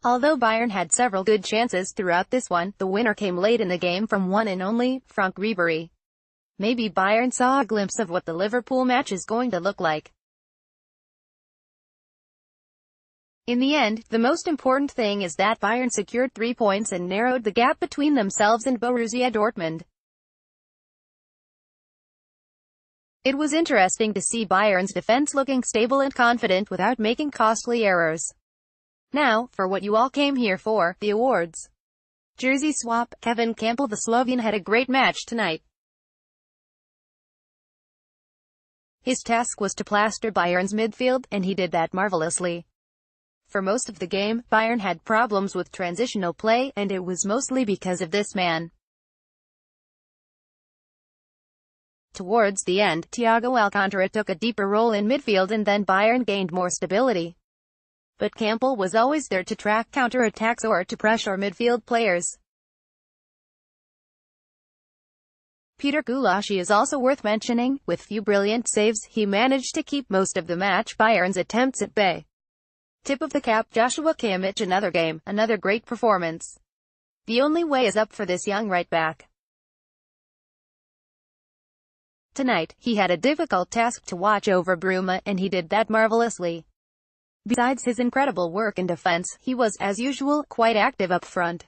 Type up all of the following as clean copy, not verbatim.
Although Bayern had several good chances throughout this one, the winner came late in the game from one and only Franck Ribéry. Maybe Bayern saw a glimpse of what the Liverpool match is going to look like. In the end, the most important thing is that Bayern secured 3 points and narrowed the gap between themselves and Borussia Dortmund. It was interesting to see Bayern's defense looking stable and confident without making costly errors. Now, for what you all came here for, the awards. Jersey swap. Kevin Campbell. The Slovene had a great match tonight. His task was to plaster Bayern's midfield, and he did that marvelously. For most of the game, Bayern had problems with transitional play, and it was mostly because of this man. Towards the end, Thiago Alcantara took a deeper role in midfield and then Bayern gained more stability. But Campbell was always there to track counter-attacks or to pressure midfield players. Peter Gulácsi is also worth mentioning. With few brilliant saves, he managed to keep most of the match Bayern's attempts at bay. Tip of the cap. Joshua Kimmich. Another game, another great performance. The only way is up for this young right-back. Tonight, he had a difficult task to watch over Bruma, and he did that marvelously. Besides his incredible work in defense, he was, as usual, quite active up front.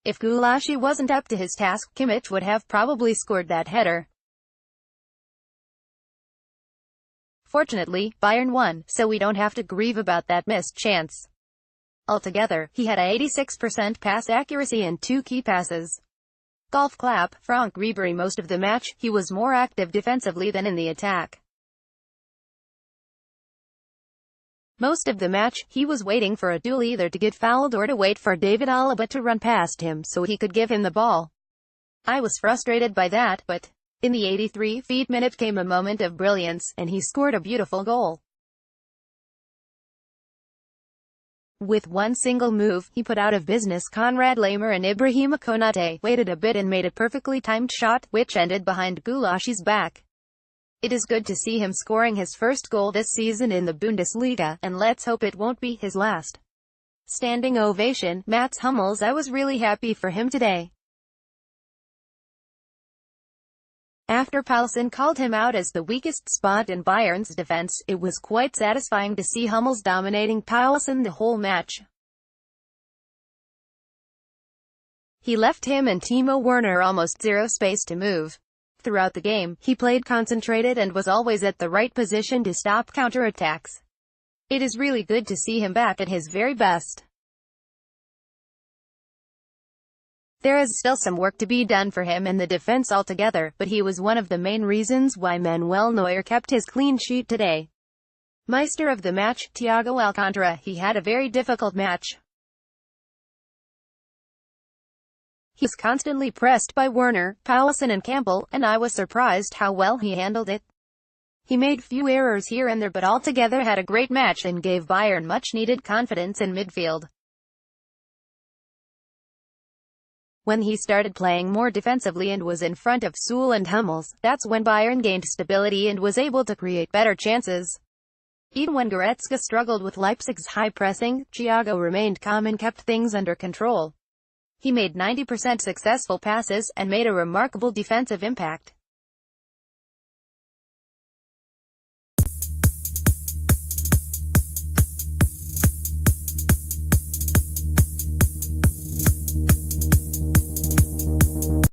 If Gulácsi wasn't up to his task, Kimmich would have probably scored that header. Fortunately, Bayern won, so we don't have to grieve about that missed chance. Altogether, he had a 86% pass accuracy and 2 key passes. Golf clap. Franck Ribéry. Most of the match, he was more active defensively than in the attack. Most of the match, he was waiting for a duel, either to get fouled or to wait for David Alaba to run past him so he could give him the ball. I was frustrated by that, but in the 83rd minute came a moment of brilliance, and he scored a beautiful goal. With one single move, he put out of business Konrad Laimer and Ibrahima Konate, waited a bit and made a perfectly timed shot, which ended behind Gulácsi's back. It is good to see him scoring his first goal this season in the Bundesliga, and let's hope it won't be his last. Standing ovation. Mats Hummels. I was really happy for him today. After Paulsen called him out as the weakest spot in Bayern's defense, it was quite satisfying to see Hummels dominating Paulsen the whole match. He left him and Timo Werner almost zero space to move. Throughout the game, he played concentrated and was always at the right position to stop counterattacks. It is really good to see him back at his very best. There is still some work to be done for him in the defense altogether, but he was one of the main reasons why Manuel Neuer kept his clean sheet today. Meister of the match. Thiago Alcantara. He had a very difficult match. He's constantly pressed by Werner, Paulsen and Campbell, and I was surprised how well he handled it. He made few errors here and there but altogether had a great match and gave Bayern much-needed confidence in midfield. When he started playing more defensively and was in front of Süle and Hummels, that's when Bayern gained stability and was able to create better chances. Even when Goretzka struggled with Leipzig's high pressing, Thiago remained calm and kept things under control. He made 90% successful passes, and made a remarkable defensive impact.